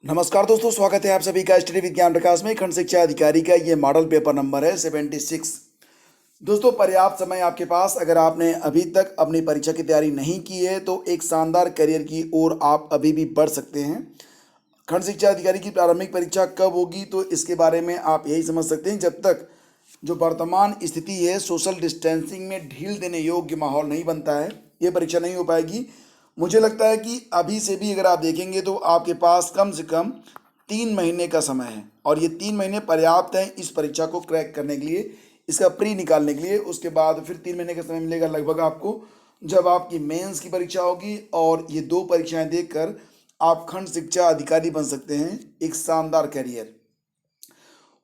नमस्कार दोस्तों, स्वागत है आप सभी का स्टडी विज्ञान प्रकाश में। खंड शिक्षा अधिकारी का ये मॉडल पेपर नंबर है 76। दोस्तों, पर्याप्त समय आपके पास। अगर आपने अभी तक अपनी परीक्षा की तैयारी नहीं की है तो एक शानदार करियर की ओर आप अभी भी बढ़ सकते हैं। खंड शिक्षा अधिकारी की प्रारंभिक परीक्षा कब होगी तो इसके बारे में आप यही समझ सकते हैं, जब तक जो वर्तमान स्थिति है सोशल डिस्टेंसिंग में ढील देने योग्य माहौल नहीं बनता है, ये परीक्षा नहीं हो पाएगी। मुझे लगता है कि अभी से भी अगर आप देखेंगे तो आपके पास कम से कम 3 महीने का समय है और ये 3 महीने पर्याप्त हैं इस परीक्षा को क्रैक करने के लिए, इसका प्री निकालने के लिए। उसके बाद फिर 3 महीने का समय मिलेगा लगभग आपको, जब आपकी मेंस की परीक्षा होगी और ये 2 परीक्षाएं देकर आप खंड शिक्षा अधिकारी बन सकते हैं। एक शानदार करियर।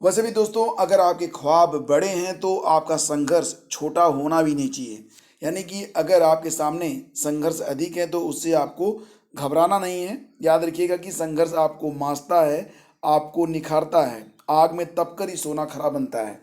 वैसे भी दोस्तों, अगर आपके ख्वाब बड़े हैं तो आपका संघर्ष छोटा होना भी नहीं चाहिए। यानी कि अगर आपके सामने संघर्ष अधिक है तो उससे आपको घबराना नहीं है। याद रखिएगा कि संघर्ष आपको मांसता है, आपको निखारता है। आग में तपकर ही सोना खरा बनता है।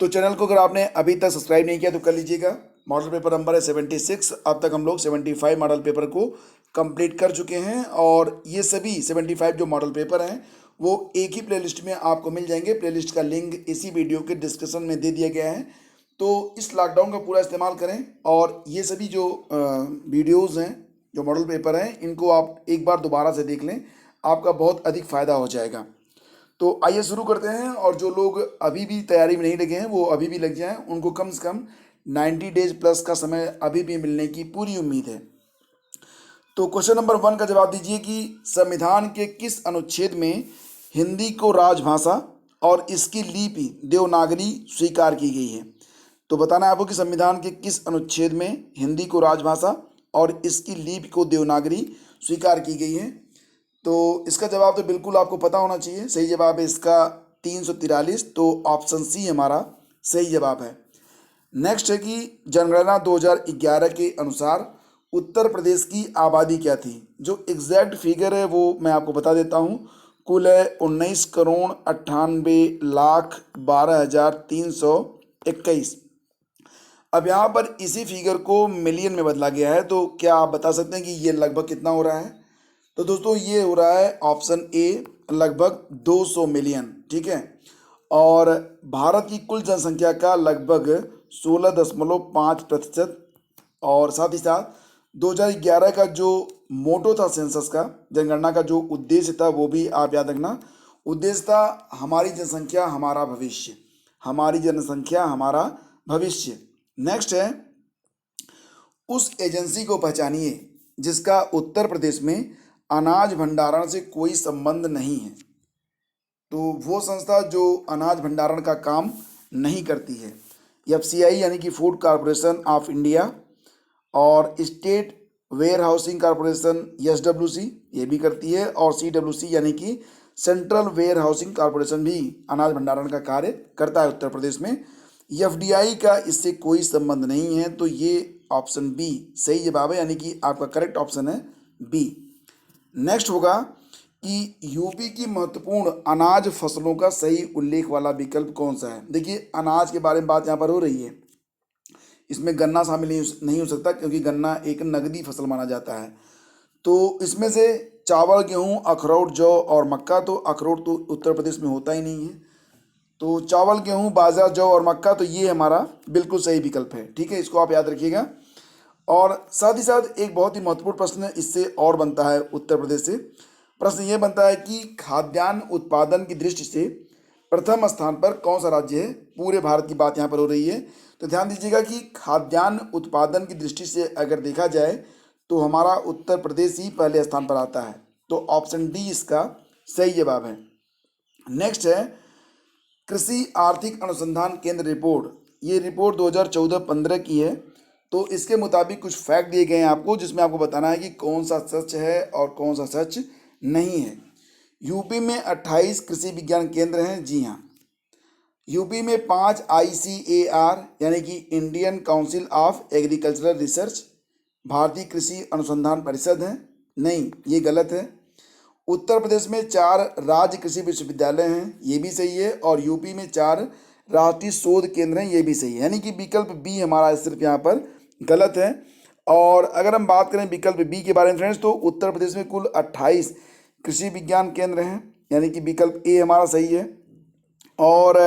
तो चैनल को अगर आपने अभी तक सब्सक्राइब नहीं किया तो कर लीजिएगा। मॉडल पेपर नंबर है 76। अब तक हम लोग 75 मॉडल पेपर को कंप्लीट कर चुके हैं और ये सभी 75 जो मॉडल पेपर हैं वो एक ही प्लेलिस्ट में आपको मिल जाएंगे। प्लेलिस्ट का लिंक इसी वीडियो के डिस्क्रिप्शन में दे दिया गया है। तो इस लॉकडाउन का पूरा इस्तेमाल करें और ये सभी जो वीडियोज़ हैं, जो मॉडल पेपर हैं, इनको आप एक बार दोबारा से देख लें, आपका बहुत अधिक फ़ायदा हो जाएगा। तो आइए शुरू करते हैं। और जो लोग अभी भी तैयारी में नहीं लगे हैं वो अभी भी लग जाएं। उनको कम से कम 90 डेज प्लस का समय अभी भी मिलने की पूरी उम्मीद है। तो क्वेश्चन नंबर 1 का जवाब दीजिए कि संविधान के किस अनुच्छेद में हिंदी को राजभाषा और इसकी लिपि देवनागरी स्वीकार की गई है। तो बताना है आपको कि संविधान के किस अनुच्छेद में हिंदी को राजभाषा और इसकी लिपि को देवनागरी स्वीकार की गई है। तो इसका जवाब तो बिल्कुल आपको पता होना चाहिए। सही जवाब है इसका 343। तो ऑप्शन सी हमारा सही जवाब है। नेक्स्ट है कि जनगणना 2011 के अनुसार उत्तर प्रदेश की आबादी क्या थी। जो एग्जैक्ट फिगर है वो मैं आपको बता देता हूँ। कुल है 19,98,98,12,321। अब यहाँ पर इसी फिगर को मिलियन में बदला गया है। तो क्या आप बता सकते हैं कि ये लगभग कितना हो रहा है। तो दोस्तों ये हो रहा है ऑप्शन ए, लगभग 200 मिलियन। ठीक है। और भारत की कुल जनसंख्या का लगभग 16.5%। और साथ ही साथ 2011 का जो मोटो था सेंसस का, जनगणना का जो उद्देश्य था वो भी आप याद रखना। उद्देश्य था हमारी जनसंख्या हमारा भविष्य, हमारी जनसंख्या हमारा भविष्य। नेक्स्ट है, उस एजेंसी को पहचानिए जिसका उत्तर प्रदेश में अनाज भंडारण से कोई संबंध नहीं है। तो वो संस्था जो अनाज भंडारण का काम नहीं करती है। एफसीआई यानी कि फूड कॉरपोरेशन ऑफ इंडिया, और state warehousing corporation SWC ये भी करती है, और सीडब्ल्यूसी यानी कि सेंट्रल वेयर हाउसिंग कॉरपोरेशन भी अनाज भंडारण का कार्य करता है उत्तर प्रदेश में। एफडीआई का इससे कोई संबंध नहीं है। तो ये ऑप्शन बी सही जवाब है, यानी कि आपका करेक्ट ऑप्शन है बी। नेक्स्ट होगा कि यूपी की महत्वपूर्ण अनाज फसलों का सही उल्लेख वाला विकल्प कौन सा है। देखिए, अनाज के बारे में बात यहाँ पर हो रही है। इसमें गन्ना शामिल नहीं हो सकता क्योंकि गन्ना एक नगदी फसल माना जाता है। तो इसमें से चावल, गेहूँ, अखरोट, जौ और मक्का। तो अखरोट तो उत्तर प्रदेश में होता ही नहीं है। तो चावल, गेहूँ, बाजरा, जौ और मक्का, तो ये हमारा बिल्कुल सही विकल्प है। ठीक है, इसको आप याद रखिएगा। और साथ ही साथ एक बहुत ही महत्वपूर्ण प्रश्न इससे और बनता है उत्तर प्रदेश से। प्रश्न ये बनता है कि खाद्यान्न उत्पादन की दृष्टि से प्रथम स्थान पर कौन सा राज्य है। पूरे भारत की बात यहाँ पर हो रही है। तो ध्यान दीजिएगा कि खाद्यान्न उत्पादन की दृष्टि से अगर देखा जाए तो हमारा उत्तर प्रदेश ही पहले स्थान पर आता है। तो ऑप्शन डी इसका सही जवाब है। नेक्स्ट है कृषि आर्थिक अनुसंधान केंद्र रिपोर्ट। ये रिपोर्ट 2014-15 की है। तो इसके मुताबिक कुछ फैक्ट दिए गए हैं आपको, जिसमें आपको बताना है कि कौन सा सच है और कौन सा सच नहीं है। यूपी में 28 कृषि विज्ञान केंद्र हैं। जी हाँ। यूपी में 5 ICAR यानी कि Indian council of agricultural research, भारतीय कृषि अनुसंधान परिषद है। नहीं, ये गलत है। उत्तर प्रदेश में 4 राज्य कृषि विश्वविद्यालय हैं। ये भी सही है। और यूपी में 4 राष्ट्रीय शोध केंद्र हैं। ये भी सही है। यानी कि विकल्प बी हमारा सिर्फ यहाँ पर गलत है। और अगर हम बात करें विकल्प बी के बारे में फ्रेंड्स, तो उत्तर प्रदेश में कुल 28 कृषि विज्ञान केंद्र हैं, यानी कि विकल्प ए हमारा सही है। और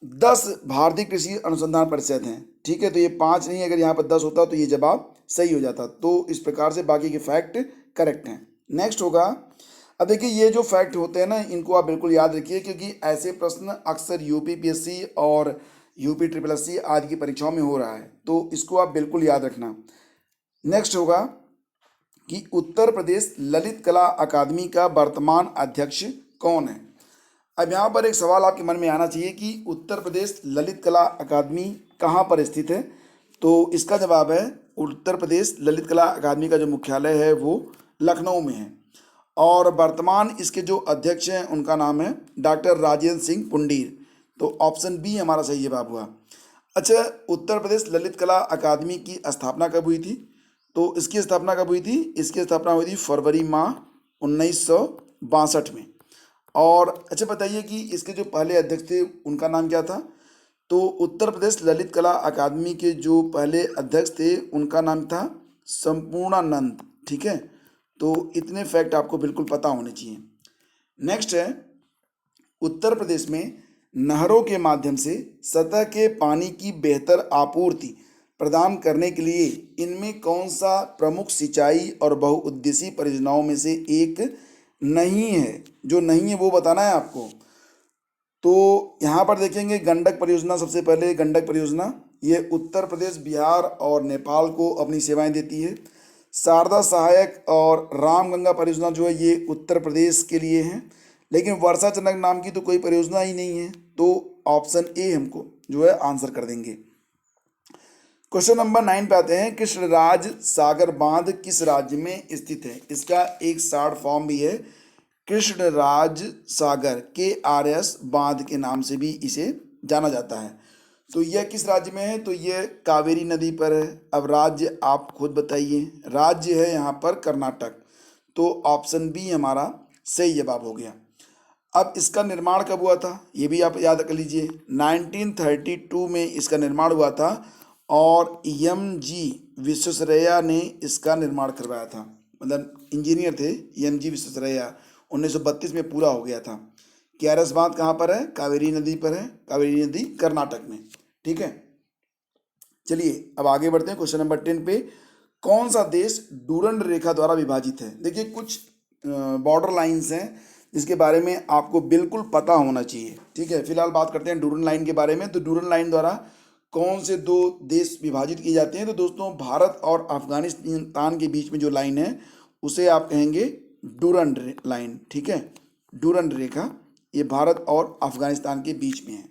10 भारतीय कृषि अनुसंधान परिषद हैं, ठीक है। तो ये 5 नहीं, अगर यहाँ पर 10 होता तो ये जवाब सही हो जाता। तो इस प्रकार से बाकी के फैक्ट करेक्ट हैं। नेक्स्ट होगा, अब देखिए ये जो फैक्ट होते हैं ना, इनको आप बिल्कुल याद रखिए, क्योंकि ऐसे प्रश्न अक्सर यूपीपीएससी और यूपी ट्रिपल एस सी आदि की परीक्षाओं में हो रहा है, तो इसको आप बिल्कुल याद रखना। नेक्स्ट होगा कि उत्तर प्रदेश ललित कला अकादमी का वर्तमान अध्यक्ष कौन है। अब यहाँ पर एक सवाल आपके मन में आना चाहिए कि उत्तर प्रदेश ललित कला अकादमी कहाँ पर स्थित है। तो इसका जवाब है, उत्तर प्रदेश ललित कला अकादमी का जो मुख्यालय है वो लखनऊ में है, और वर्तमान इसके जो अध्यक्ष हैं उनका नाम है डॉक्टर राजेंद्र सिंह पुंडीर। तो ऑप्शन बी हमारा सही जवाब हुआ। अच्छा, उत्तर प्रदेश ललित कला अकादमी की स्थापना कब हुई थी? तो इसकी स्थापना कब हुई थी? इसकी स्थापना हुई थी फरवरी माह 1962 में। और अच्छा बताइए कि इसके जो पहले अध्यक्ष थे उनका नाम क्या था? तो उत्तर प्रदेश ललित कला अकादमी के जो पहले अध्यक्ष थे उनका नाम था संपूर्णानंद, ठीक है। तो इतने फैक्ट आपको बिल्कुल पता होने चाहिए। नेक्स्ट है, उत्तर प्रदेश में नहरों के माध्यम से सतह के पानी की बेहतर आपूर्ति प्रदान करने के लिए इनमें कौन सा प्रमुख सिंचाई और बहुउद्देशीय परियोजनाओं में से एक नहीं है? जो नहीं है वो बताना है आपको। तो यहाँ पर देखेंगे गंडक परियोजना, सबसे पहले गंडक परियोजना ये उत्तर प्रदेश, बिहार और नेपाल को अपनी सेवाएं देती है। शारदा सहायक और रामगंगा परियोजना जो है ये उत्तर प्रदेश के लिए हैं, लेकिन वर्षा चनक नाम की तो कोई परियोजना ही नहीं है। तो ऑप्शन ए हमको जो है आंसर कर देंगे। क्वेश्चन नंबर 9 पे आते हैं, कृष्णराज सागर बांध किस राज्य में स्थित है? इसका एक शॉर्ट फॉर्म भी है, कृष्णराज सागर, KRS बांध के नाम से भी इसे जाना जाता है। तो यह किस राज्य में है? तो यह कावेरी नदी पर है। अब राज्य आप खुद बताइए। राज्य है यहाँ पर कर्नाटक। तो ऑप्शन बी हमारा सही जवाब हो गया। अब इसका निर्माण कब हुआ था ये भी आप याद कर लीजिए। 1932 में इसका निर्माण हुआ था, और MG विश्वेश्वरैया ने इसका निर्माण करवाया था, मतलब इंजीनियर थे MG विश्वेश्वरैया। 1932 में पूरा हो गया था। KRS बांध कहाँ पर है? कावेरी नदी पर है, कावेरी नदी कर्नाटक में, ठीक है। चलिए अब आगे बढ़ते हैं क्वेश्चन नंबर 10 पे। कौन सा देश डूरंड रेखा द्वारा विभाजित है? देखिए कुछ बॉर्डर लाइंस हैं जिसके बारे में आपको बिल्कुल पता होना चाहिए, ठीक है। फिलहाल बात करते हैं डूरंड लाइन के बारे में। तो डूरंड लाइन द्वारा कौन से 2 देश विभाजित किए जाते हैं? तो दोस्तों भारत और अफगानिस्तान के बीच में जो लाइन है उसे आप कहेंगे डूरंड लाइन, ठीक है। डूरंड रेखा ये भारत और अफगानिस्तान के बीच में है।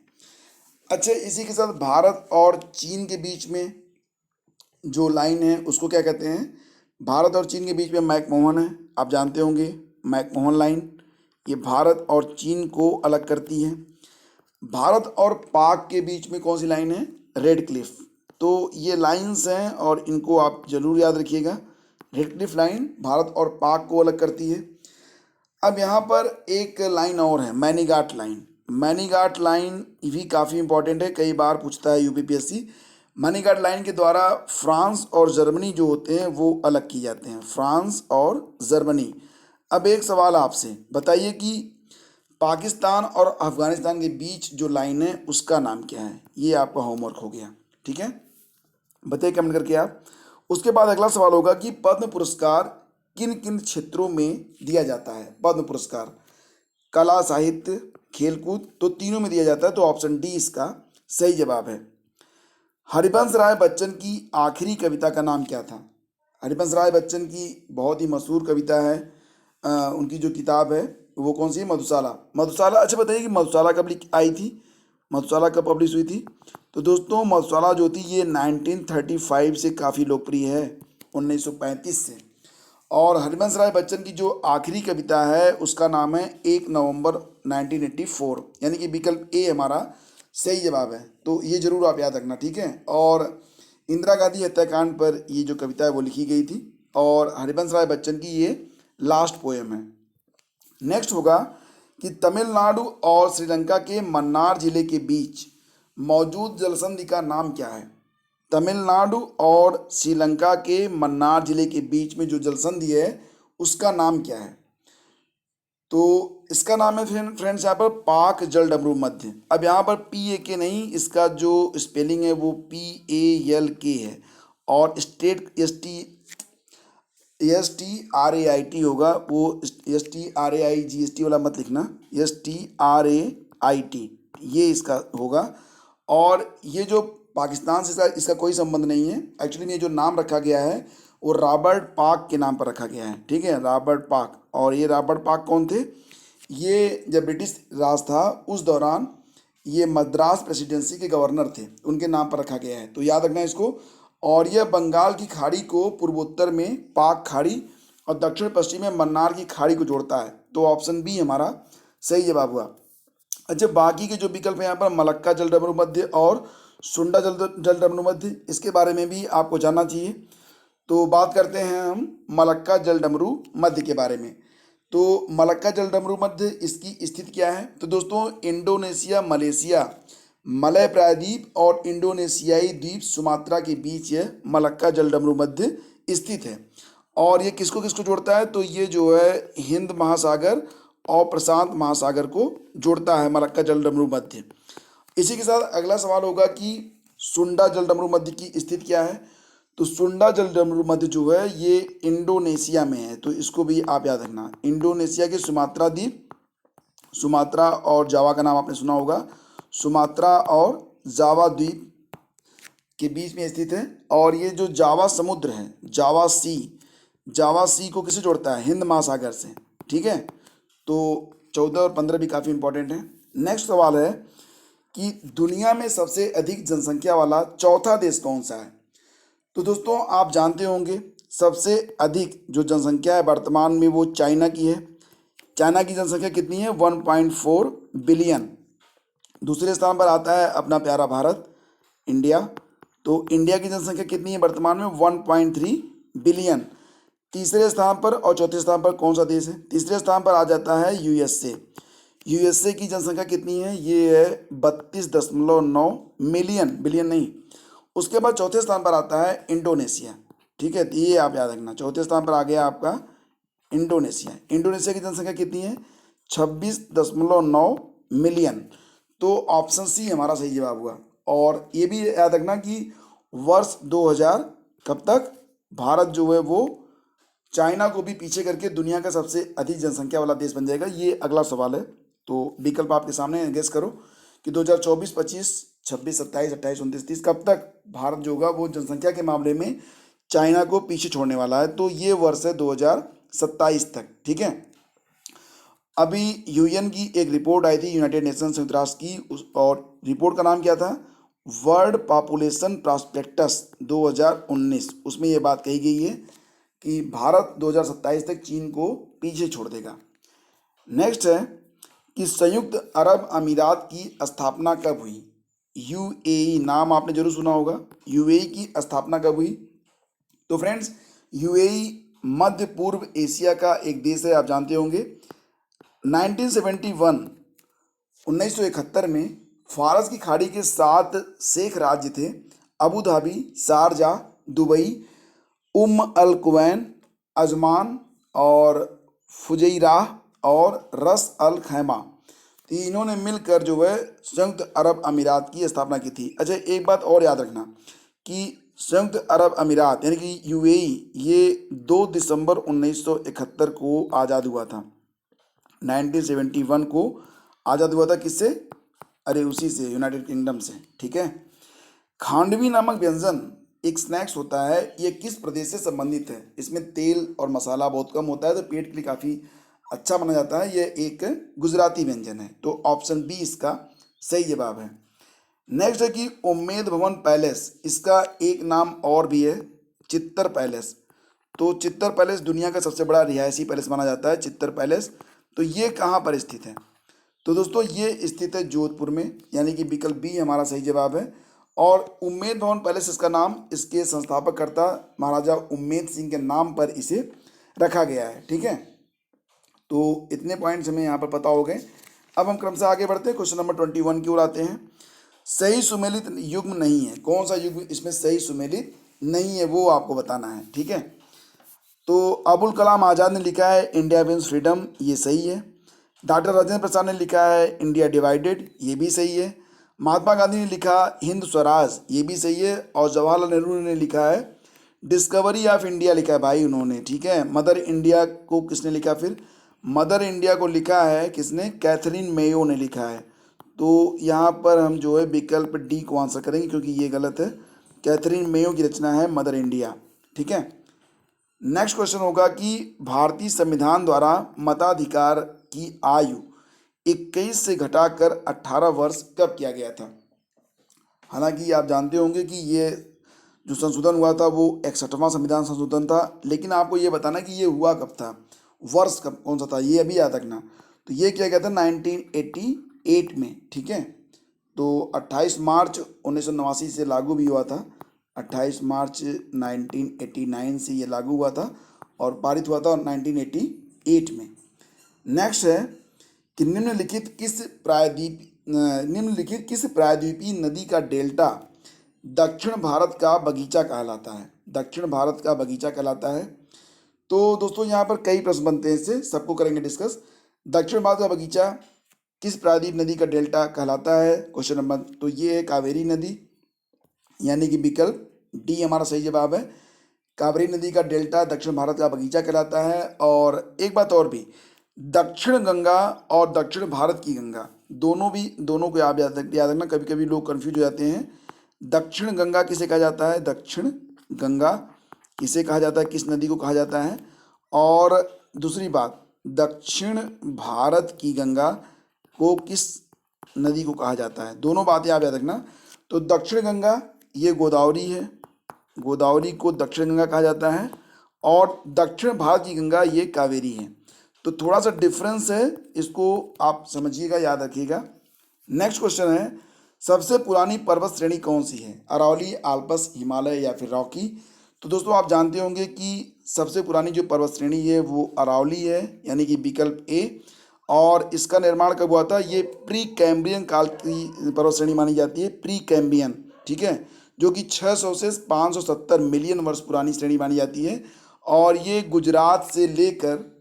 अच्छा, इसी के साथ भारत और चीन के बीच में जो लाइन है उसको क्या कहते हैं? भारत और चीन के बीच में मैकमोहन है, आप जानते होंगे मैकमोहन लाइन। ये भारत और चीन को अलग करती है। भारत और पाक के बीच में कौन सी लाइन है? Red Cliff. तो ये लाइंस हैं और इनको आप जरूर याद रखिएगा। रेड क्लिफ लाइन भारत और पाक को अलग करती है। अब यहाँ पर एक लाइन और है, मैनीघाट लाइन। मैनीघाट लाइन भी काफ़ी इंपॉर्टेंट है, कई बार पूछता है यूपीपीएससी। मैनीघाट लाइन के द्वारा फ्रांस और जर्मनी जो होते हैं वो अलग किए जाते हैं, फ्रांस और जर्मनी। अब एक सवाल आपसे, बताइए कि पाकिस्तान और अफगानिस्तान के बीच जो लाइन है उसका नाम क्या है? ये आपका होमवर्क हो गया, ठीक है। बताइए कमेंट करके आप। उसके बाद अगला सवाल होगा कि पद्म पुरस्कार किन किन क्षेत्रों में दिया जाता है? पद्म पुरस्कार कला, साहित्य, खेलकूद, तो तीनों में दिया जाता है। तो ऑप्शन डी इसका सही जवाब है। हरिवंश राय बच्चन की आखिरी कविता का नाम क्या था? हरिवंश राय बच्चन की बहुत ही मशहूर कविता है, उनकी जो किताब है वो कौन सी है? मधुशाला। मधुशाला। अच्छा बताइए कि मधुशाला कब आई थी? मधुशाला कब पब्लिश हुई थी? तो दोस्तों मधुशाला जो थी ये 1935 से काफ़ी लोकप्रिय है, 1935 से। और हरिवंश राय बच्चन की जो आखिरी कविता है उसका नाम है 1 नवंबर 1984, यानी कि विकल्प ए हमारा सही जवाब है। तो ये जरूर आप याद रखना, ठीक है। और इंदिरा गांधी हत्याकांड पर ये जो कविता है वो लिखी गई थी, और हरिवंश राय बच्चन की ये लास्ट पोएम है। नेक्स्ट होगा कि तमिलनाडु और श्रीलंका के मन्नार जिले के बीच मौजूद जलसंधि का नाम क्या है? तमिलनाडु और श्रीलंका के मन्नार जिले के बीच में जो जलसंधि है उसका नाम क्या है? तो इसका नाम है फ्रेंड्स यहाँ पर पाक जल डमरू मध्य। अब यहाँ पर PAK नहीं, इसका जो स्पेलिंग है वो PALK है, और स्टेट STRAIT होगा, वो STRAIGST वाला मत लिखना, STRAIT ये इसका होगा। और ये जो पाकिस्तान से इसका कोई संबंध नहीं है। एक्चुअली में ये जो नाम रखा गया है वो रॉबर्ट पाक के नाम पर रखा गया है, ठीक है, रॉबर्ट पाक। और ये रॉबर्ट पाक कौन थे? ये जब ब्रिटिश राज था उस दौरान ये मद्रास प्रेसिडेंसी के गवर्नर थे, उनके नाम पर रखा गया है, तो याद रखना इसको। और यह बंगाल की खाड़ी को पूर्वोत्तर में पाक खाड़ी और दक्षिण पश्चिम में मन्नार की खाड़ी को जोड़ता है। तो ऑप्शन बी हमारा सही जवाब हुआ। अच्छा, बाकी के जो विकल्प हैं यहाँ पर मलक्का जल डमरू मध्य और सुंडा जल डमरू मध्य, इसके बारे में भी आपको जानना चाहिए। तो बात करते हैं हम मलक्का जल डमरू मध्य के बारे में। तो मलक्का जल डमरू मध्य इसकी स्थिति क्या है? तो दोस्तों इंडोनेशिया, मलेशिया, मलय प्रायद्वीप और इंडोनेशियाई द्वीप सुमात्रा के बीच यह मलक्का जल डमरू मध्य स्थित है। और ये किसको किसको जोड़ता है? तो ये जो है हिंद महासागर और प्रशांत महासागर को जोड़ता है मलक्का जल डमरू मध्य। इसी के साथ अगला सवाल होगा कि सुंडा जल डमरू मध्य की स्थिति क्या है? तो सुंडा जल डमरू मध्य जो है ये इंडोनेशिया में है, तो इसको भी आप याद रखना। इंडोनेशिया के सुमात्रा द्वीप, सुमात्रा और जावा का नाम आपने सुना होगा, सुमात्रा और जावा द्वीप के बीच में स्थित है। और ये जो जावा समुद्र है, जावा सी को किसे जोड़ता है? हिंद महासागर से, ठीक है। तो 14 और 15 भी काफ़ी इंपॉर्टेंट है। नेक्स्ट सवाल है कि दुनिया में सबसे अधिक जनसंख्या वाला चौथा देश कौन सा है? तो दोस्तों आप जानते होंगे सबसे अधिक जो जनसंख्या है वर्तमान में वो चाइना की है। चाइना की जनसंख्या कितनी है? 1.4 बिलियन। दूसरे स्थान पर आता है अपना प्यारा भारत, इंडिया। तो इंडिया की जनसंख्या कितनी है वर्तमान में? 1.3 बिलियन। तीसरे स्थान पर और चौथे स्थान पर कौन सा देश है? तीसरे स्थान पर आ जाता है USA। USA की जनसंख्या कितनी है? ये है 32.9 मिलियन, बिलियन नहीं। उसके बाद चौथे स्थान पर आता है इंडोनेशिया, ठीक है, तो ये आप याद रखना। चौथे स्थान पर आ गया आपका इंडोनेशिया। इंडोनेशिया की जनसंख्या कितनी है? 26.9 मिलियन। तो ऑप्शन सी हमारा सही जवाब हुआ। और ये भी याद रखना कि वर्ष 2000 कब तक भारत जो है वो चाइना को भी पीछे करके दुनिया का सबसे अधिक जनसंख्या वाला देश बन जाएगा। ये अगला सवाल है, तो विकल्प आपके सामने है, गेस करो कि 2024, 25, 26, 27, 28, 29, 30 कब तक भारत जो होगा वो जनसंख्या के मामले में चाइना को पीछे छोड़ने वाला है? तो ये वर्ष है 2027 तक, ठीक है। अभी UN की एक रिपोर्ट आई थी, यूनाइटेड नेशन संयुक्त राष्ट्र की, और रिपोर्ट का नाम क्या था? World population prospectus 2019। उसमें ये बात कही गई है कि भारत 2027 तक चीन को पीछे छोड़ देगा। नेक्स्ट है कि संयुक्त अरब अमीरात की स्थापना कब हुई? UAE नाम आपने जरूर सुना होगा। UAE की स्थापना कब हुई? तो फ्रेंड्स UAE मध्य पूर्व एशिया का एक देश है, आप जानते होंगे। 1971 में फारस की खाड़ी के 7 शेख राज्य थे, अबू धाबी, शारजाह, दुबई, अल कुवैन, अजमान और फुजैराह और रस अल खैमा। तो इन्होंने मिलकर जो है संयुक्त अरब अमीरात की स्थापना की थी। अच्छा, एक बात और याद रखना कि संयुक्त अरब अमीरात यानी कि UAE ये 2 दिसंबर 1971 को आज़ाद हुआ था। 1971 को आज़ाद हुआ था, किससे? अरे उसी से, यूनाइटेड किंगडम से, ठीक है। खांडवी नामक व्यंजन एक स्नैक्स होता है, ये किस प्रदेश से संबंधित है? इसमें तेल और मसाला बहुत कम होता है, तो पेट के लिए काफ़ी अच्छा माना जाता है। ये एक गुजराती व्यंजन है, तो ऑप्शन बी इसका सही जवाब है। नेक्स्ट है कि उम्मेद भवन पैलेस, इसका एक नाम और भी है, चित्तर पैलेस। तो चित्तर पैलेस दुनिया का सबसे बड़ा रिहायशी पैलेस माना जाता है, चित्तर पैलेस। तो ये कहाँ पर स्थित है? तो दोस्तों ये स्थित है जोधपुर में, यानी कि विकल्प बी हमारा सही जवाब है। और उम्मेद भवन पैलेस इसका नाम इसके संस्थापककर्ता महाराजा उम्मेद सिंह के नाम पर इसे रखा गया है, ठीक है। तो इतने पॉइंट्स हमें यहाँ पर पता हो गए। अब हम क्रम से आगे बढ़ते हैं, क्वेश्चन नंबर 21 की ओर आते हैं। सही सुमेलित युग्म नहीं है, कौन सा युग्म इसमें सही सुमेलित नहीं है वो आपको बताना है, ठीक है। तो अबुल कलाम आज़ाद ने लिखा है इंडिया विंस फ्रीडम, ये सही है। डॉक्टर राजेंद्र प्रसाद ने लिखा है इंडिया डिवाइडेड, ये भी सही है। महात्मा गांधी ने लिखा हिंद स्वराज, ये भी सही है। और जवाहरलाल नेहरू ने लिखा है डिस्कवरी ऑफ इंडिया, लिखा है भाई उन्होंने, ठीक है। मदर इंडिया को किसने लिखा फिर? मदर इंडिया को लिखा है किसने? कैथरीन मेयो ने लिखा है। तो यहाँ पर हम जो है विकल्प डी को आंसर करेंगे क्योंकि ये गलत है। कैथरीन मेयो की रचना है मदर इंडिया, ठीक है। नेक्स्ट क्वेश्चन होगा कि भारतीय संविधान द्वारा मताधिकार की आयु 21 से घटाकर 18 वर्ष कब किया गया था? हालांकि आप जानते होंगे कि ये जो संशोधन हुआ था वो 61वां संविधान संशोधन था, लेकिन आपको ये बताना कि ये हुआ कब था, वर्ष कब कौन सा था, ये अभी याद रखना। तो ये किया गया था 1988 में, ठीक है। तो 28 मार्च 1989 से लागू भी हुआ था। 28 मार्च 1989 से ये लागू हुआ था और पारित हुआ था 1988 में। नेक्स्ट है कि निम्नलिखित किस प्रायद्वीपीय नदी का डेल्टा दक्षिण भारत का बगीचा कहलाता है? दक्षिण भारत का बगीचा कहलाता है। तो दोस्तों यहाँ पर कई प्रश्न बनते हैं, इससे सबको करेंगे डिस्कस। दक्षिण भारत का बगीचा किस प्रायद्वीप नदी का डेल्टा कहलाता है? क्वेश्चन नंबर तो ये है कावेरी नदी, यानी कि विकल्प डी हमारा सही जवाब है। कावेरी नदी का डेल्टा दक्षिण भारत का बगीचा कहलाता है। और एक बात और भी, दक्षिण गंगा और दक्षिण भारत की गंगा दोनों को आप याद रखना, कभी कभी लोग कंफ्यूज हो जाते हैं। दक्षिण गंगा किसे कहा जाता है? दक्षिण गंगा किसे कहा जाता है, किस नदी को कहा जाता है? और दूसरी बात, दक्षिण भारत की गंगा को किस नदी को कहा जाता है? दोनों बातें आप याद रखना। तो दक्षिण गंगा ये गोदावरी है, गोदावरी को दक्षिण गंगा कहा जाता है, और दक्षिण भारत की गंगा ये कावेरी है। तो थोड़ा सा डिफरेंस है, इसको आप समझिएगा, याद रखिएगा। नेक्स्ट क्वेश्चन है सबसे पुरानी पर्वत श्रेणी कौन सी है? अरावली, आल्प्स, हिमालय या फिर रॉकी? तो दोस्तों आप जानते होंगे कि सबसे पुरानी जो पर्वत श्रेणी है वो अरावली है, यानी कि विकल्प ए। और इसका निर्माण कब हुआ था? ये प्री कैम्ब्रियन काल की पर्वत श्रेणी मानी जाती है, प्री कैम्ब्रियन, ठीक है, जो कि 600 से 570 मिलियन वर्ष पुरानी श्रेणी मानी जाती है। और ये गुजरात से लेकर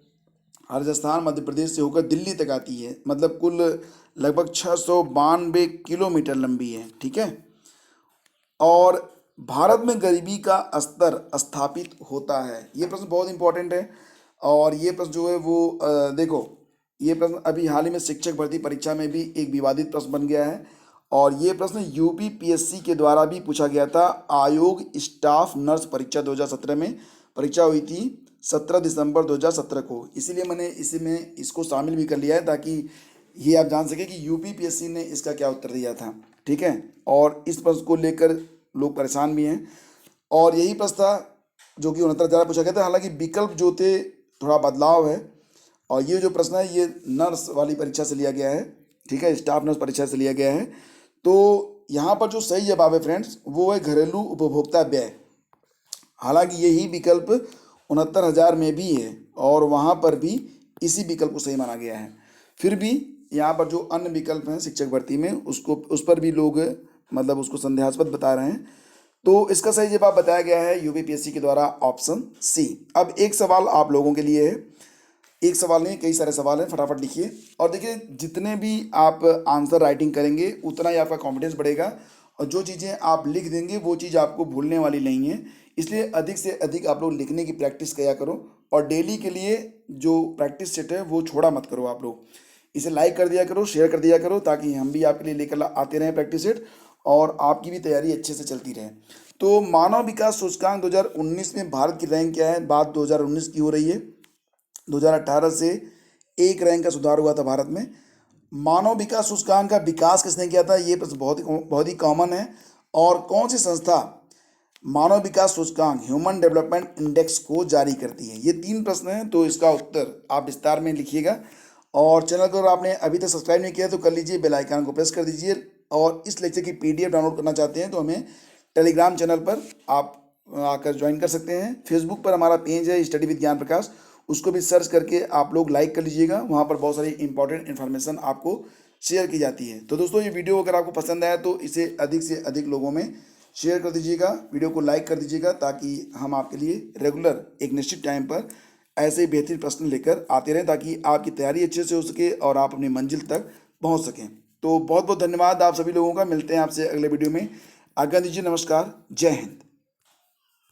राजस्थान, मध्य प्रदेश से होकर दिल्ली तक आती है, मतलब कुल लगभग 692 किलोमीटर लंबी है, ठीक है। और भारत में गरीबी का स्तर स्थापित होता है, ये प्रश्न बहुत इंपॉर्टेंट है। और ये प्रश्न जो है वो देखो, ये प्रश्न अभी हाल ही में शिक्षक भर्ती परीक्षा में भी एक विवादित प्रश्न बन गया है। और ये प्रश्न यूपीपीएससी के द्वारा भी पूछा गया था। आयोग स्टाफ नर्स परीक्षा 2017 में परीक्षा हुई थी 17 दिसंबर 2017 को, इसीलिए मैंने इसमें इसको शामिल भी कर लिया है ताकि ये आप जान सके कि यूपीपीएससी ने इसका क्या उत्तर दिया था, ठीक है। और इस प्रश्न को लेकर लोग परेशान भी हैं। और यही प्रश्न था जो कि 69,000 पूछा गया था। हालांकि विकल्प जो थे थोड़ा बदलाव है। और ये जो प्रश्न है ये नर्स वाली परीक्षा से लिया गया है, ठीक है, स्टाफ नर्स परीक्षा से लिया गया है। तो यहाँ पर जो सही जवाब है फ्रेंड्स वो है घरेलू उपभोक्ता व्यय। हालांकि यही विकल्प 69,000 में भी है और वहाँ पर भी इसी विकल्प को सही माना गया है। फिर भी यहाँ पर जो अन्य विकल्प हैं शिक्षक भर्ती में उस पर भी लोग मतलब उसको संदेहास्पद बता रहे हैं। तो इसका सही जवाब बताया गया है यूपीपीएससी के द्वारा ऑप्शन सी। अब एक सवाल आप लोगों के लिए है, एक सवाल नहीं कई सारे सवाल हैं, फटाफट लिखिए। और देखिए जितने भी आप आंसर राइटिंग करेंगे उतना ही आपका कॉन्फिडेंस बढ़ेगा, और जो चीज़ें आप लिख देंगे वो चीज़ आपको भूलने वाली नहीं है। इसलिए अधिक से अधिक आप लोग लिखने की प्रैक्टिस किया करो। और डेली के लिए जो प्रैक्टिस सेट है वो छोड़ा मत करो, आप लोग इसे लाइक कर दिया करो, शेयर कर दिया करो, ताकि हम भी आपके लिए लेकर आते रहें प्रैक्टिस सेट और आपकी भी तैयारी अच्छे से चलती रहे। तो मानव विकास सूचकांक 2019 में भारत की रैंक क्या है? बात 2019 की हो रही है। 2018 से एक रैंक का सुधार हुआ था भारत में। मानव विकास सूचकांक का विकास किसने किया था? ये प्रश्न बहुत ही कॉमन है। और कौन सी संस्था मानव विकास सूचकांक ह्यूमन डेवलपमेंट इंडेक्स को जारी करती है? ये 3 प्रश्न हैं, तो इसका उत्तर आप विस्तार में लिखिएगा। और चैनल को अगर आपने अभी तक सब्सक्राइब नहीं किया तो कर लीजिए, बेल आइकन को प्रेस कर दीजिए। और इस लेक्चर की पीडीएफ डाउनलोड करना चाहते हैं तो हमें टेलीग्राम चैनल पर आप आकर ज्वाइन कर सकते हैं। फेसबुक पर हमारा पेज है स्टडी विद ज्ञान प्रकाश, उसको भी सर्च करके आप लोग लाइक कर लीजिएगा। वहाँ पर बहुत सारी इंपॉर्टेंट इन्फॉर्मेशन आपको शेयर की जाती है। तो दोस्तों ये वीडियो अगर आपको पसंद आया तो इसे अधिक से अधिक लोगों में शेयर कर दीजिएगा, वीडियो को लाइक कर दीजिएगा, ताकि हम आपके लिए रेगुलर एक निश्चित टाइम पर ऐसे ही बेहतरीन प्रश्न लेकर आते रहें ताकि आपकी तैयारी अच्छे से हो सके और आप अपनी मंजिल तक पहुंच सकें। तो बहुत बहुत धन्यवाद आप सभी लोगों का। मिलते हैं आपसे अगले वीडियो में। आज्ञा दीजिए। नमस्कार। जय हिंद।